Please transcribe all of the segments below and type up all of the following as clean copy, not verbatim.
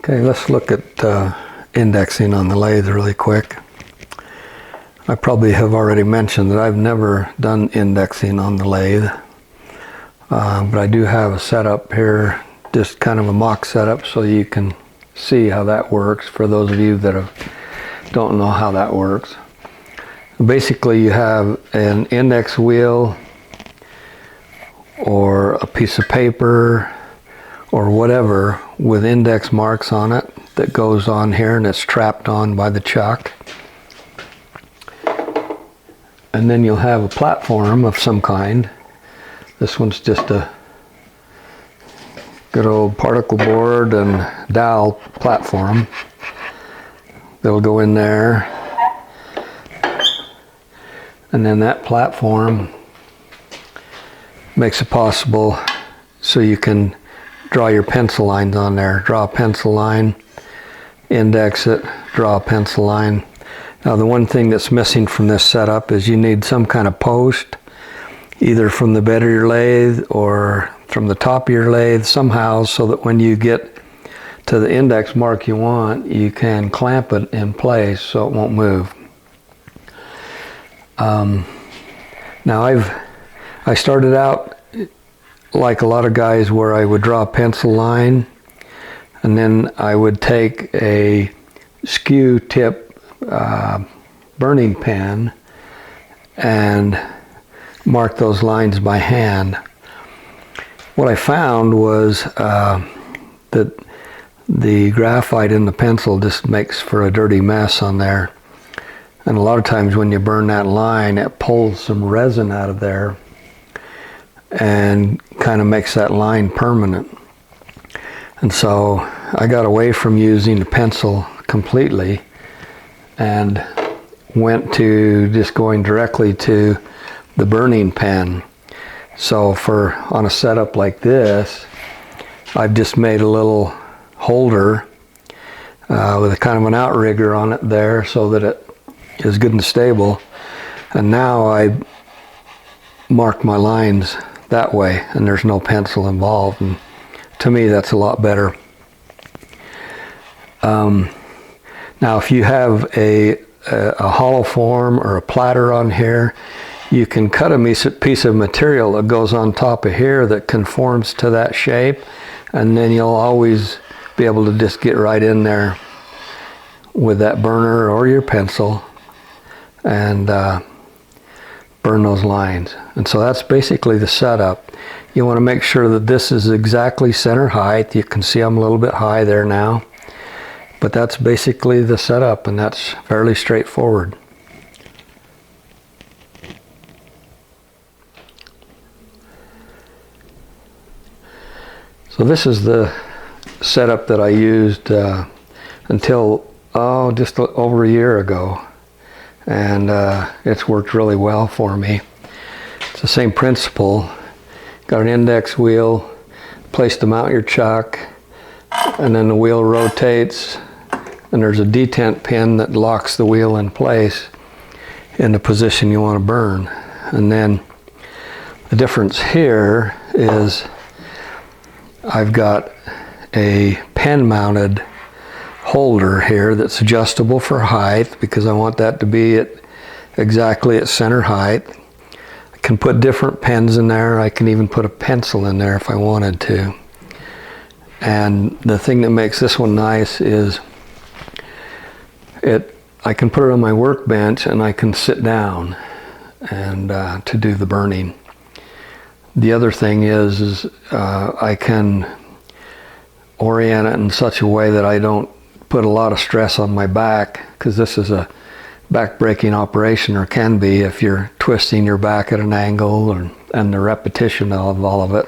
Okay, let's look at indexing on the lathe really quick. I probably have already mentioned that I've never done indexing on the lathe, but I do have a setup here, just kind of a mock setup, so you can see how that works for those of you that don't know how that works. Basically, you have an index wheel or a piece of paper or whatever with index marks on it that goes on here, and it's trapped on by the chuck. And then you'll have a platform of some kind. This one's just a good old particle board and dowel platform that'll go in there. And then that platform makes it possible so you can draw your pencil lines on there. Draw a pencil line, index it, draw a pencil line. Now the one thing that's missing from this setup is you need some kind of post, either from the bed of your lathe or from the top of your lathe somehow, so that when you get to the index mark you want, you can clamp it in place so it won't move. Now I started out like a lot of guys where I would draw a pencil line, and then I would take a skew tip burning pen and mark those lines by hand. What I found was that the graphite in the pencil just makes for a dirty mess on there. And a lot of times when you burn that line, it pulls some resin out of there and kind of makes that line permanent. And so I got away from using the pencil completely and went to just going directly to the burning pen. So on a setup like this, I've just made a little holder with a kind of an outrigger on it there so that it is good and stable. And now I mark my lines that way, and there's no pencil involved, and to me that's a lot better. Now if you have a hollow form or a platter on here, you can cut a piece of material that goes on top of here that conforms to that shape, and then you'll always be able to just get right in there with that burner or your pencil and burn those lines. And so that's basically the setup. You want to make sure that this is exactly center height. You can see I'm a little bit high there now, but that's basically the setup, and that's fairly straightforward. So this is the setup that I used until just over a year ago, and it's worked really well for me. It's the same principle. Got an index wheel, place to mount your chuck, and then the wheel rotates, and there's a detent pin that locks the wheel in place in the position you want to burn. And then the difference here is I've got a pen mounted holder here that's adjustable for height, because I want that to be exactly at center height. I can put different pens in there. I can even put a pencil in there if I wanted to. And the thing that makes this one nice is I can put it on my workbench and I can sit down and to do the burning. The other thing is I can orient it in such a way that I don't put a lot of stress on my back, because this is a back-breaking operation, or can be if you're twisting your back at an angle, and the repetition of all of it.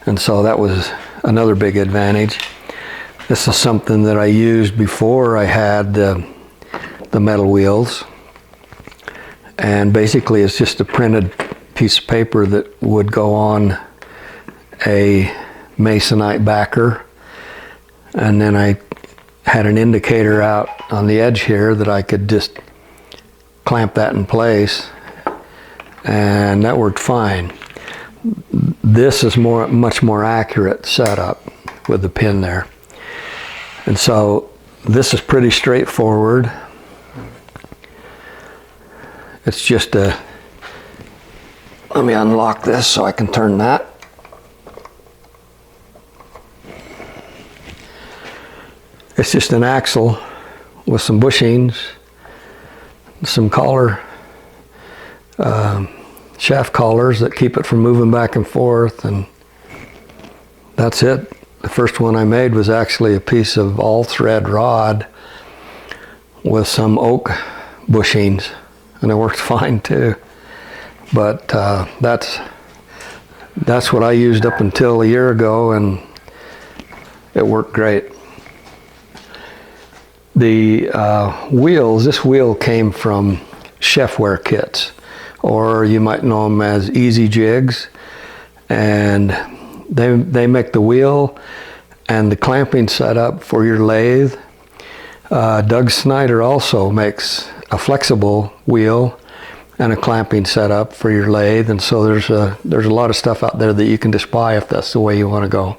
And so that was another big advantage. This is something that I used before I had the metal wheels, and basically it's just a printed piece of paper that would go on a masonite backer, and then I had an indicator out on the edge here that I could just clamp that in place, and that worked fine. This is much more accurate setup with the pin there. And so this is pretty straightforward. It's just let me unlock this so I can turn that. It's just an axle with some bushings, some collar, shaft collars that keep it from moving back and forth, and that's it. The first one I made was actually a piece of all thread rod with some oak bushings, and it worked fine too. But that's what I used up until a year ago, and it worked great. The wheels, this wheel came from Chefware kits, or you might know them as Easy Jigs, and they make the wheel and the clamping setup for your lathe. Doug Snyder also makes a flexible wheel and a clamping setup for your lathe, and so there's a lot of stuff out there that you can just buy if that's the way you want to go.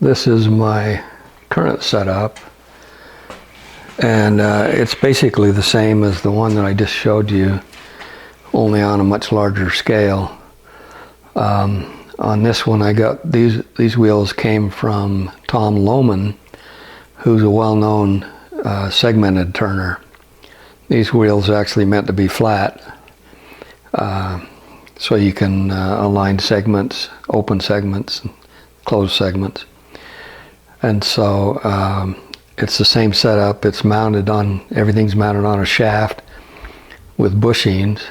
This is my current setup, and it's basically the same as the one that I just showed you, only on a much larger scale. On this one, I got these wheels came from Tom Lohman, who's a well-known segmented turner. These wheels are actually meant to be flat, so you can align segments, open segments, and close segments. And so it's the same setup. It's mounted on, everything's mounted on a shaft with bushings,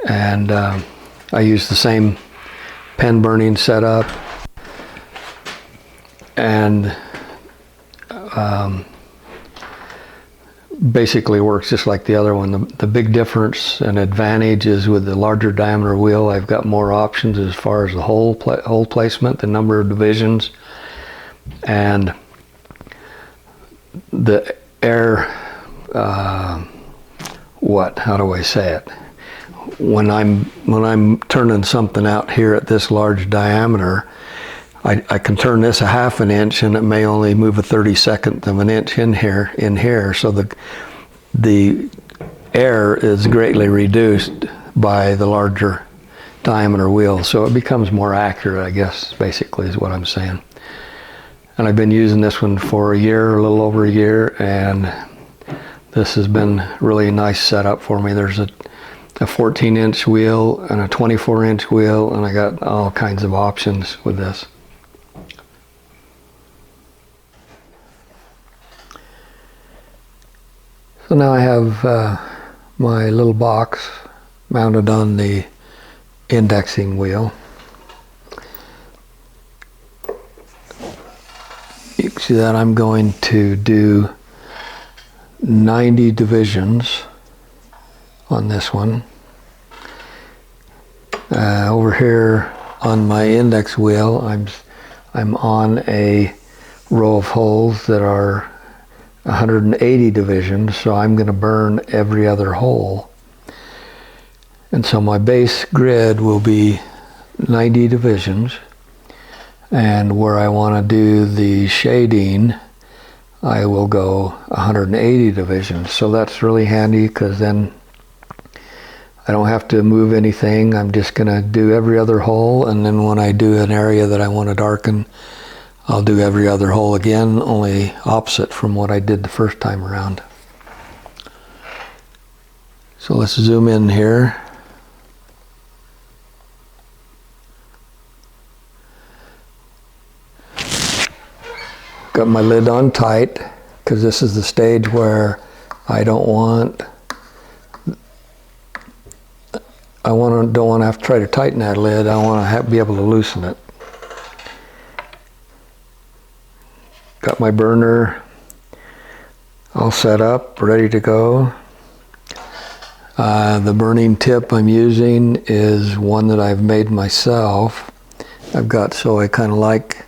and I use the same pen burning setup, and basically works just like the other one. The big difference and advantage is with the larger diameter wheel, I've got more options as far as the hole placement, the number of divisions, and the air, how do I say it? When I'm turning something out here at this large diameter, I can turn this a half an inch and it may only move a 32nd of an inch in here. So the air is greatly reduced by the larger diameter wheel. So it becomes more accurate, I guess, basically is what I'm saying. And I've been using this one for a year, a little over a year, and this has been really a nice setup for me. There's a 14-inch wheel and a 24-inch wheel, and I got all kinds of options with this. So now I have my little box mounted on the indexing wheel. You can see that I'm going to do 90 divisions on this one. Over here on my index wheel, I'm on a row of holes that are 180 divisions, so I'm going to burn every other hole. And so my base grid will be 90 divisions, and where I want to do the shading, I will go 180 divisions. So that's really handy, because then I don't have to move anything. I'm just going to do every other hole, and then when I do an area that I want to darken, I'll do every other hole again, only opposite from what I did the first time around. So let's zoom in here. Got my lid on tight, because this is the stage where I don't want to have to try to tighten that lid. I want to be able to loosen it. Got my burner all set up, ready to go. The burning tip I'm using is one that I've made myself. So I kind of like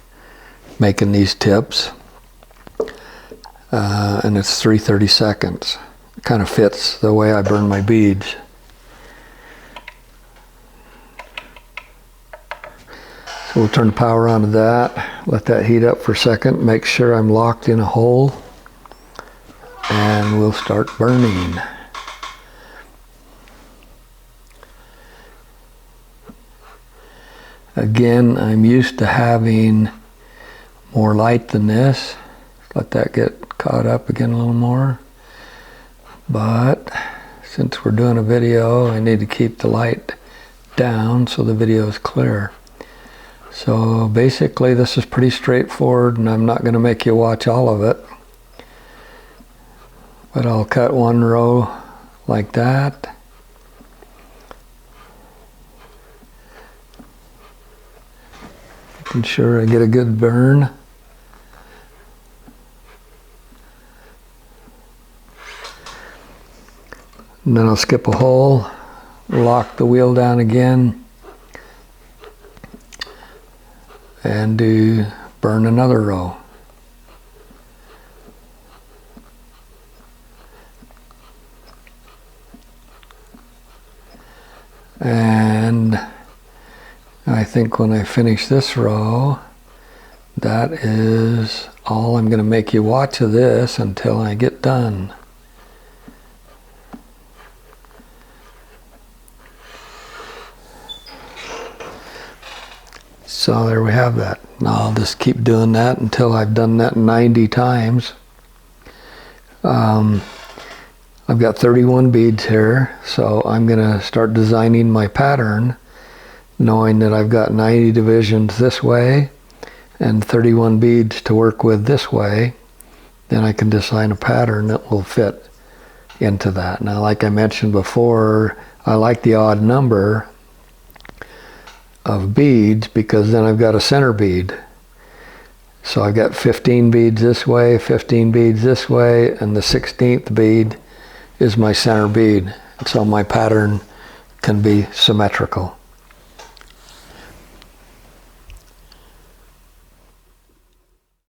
making these tips. And it's 3/32. It kind of fits the way I burn my beads. So we'll turn the power on to that, let that heat up for a second, make sure I'm locked in a hole, and we'll start burning. Again, I'm used to having more light than this. Let that get caught up again a little more. But since we're doing a video, I need to keep the light down so the video is clear. So basically this is pretty straightforward, and I'm not going to make you watch all of it. But I'll cut one row like that. Making sure I get a good burn. And then I'll skip a hole, lock the wheel down again, and burn another row. And I think when I finish this row, that is all I'm going to make you watch of this until I get done. So there we have that. Now I'll just keep doing that until I've done that 90 times. I've got 31 beads here, so I'm going to start designing my pattern knowing that I've got 90 divisions this way and 31 beads to work with this way. Then I can design a pattern that will fit into that. Now, like I mentioned before, I like the odd number of beads because then I've got a center bead. So I've got 15 beads this way, 15 beads this way, and the 16th bead is my center bead. So my pattern can be symmetrical.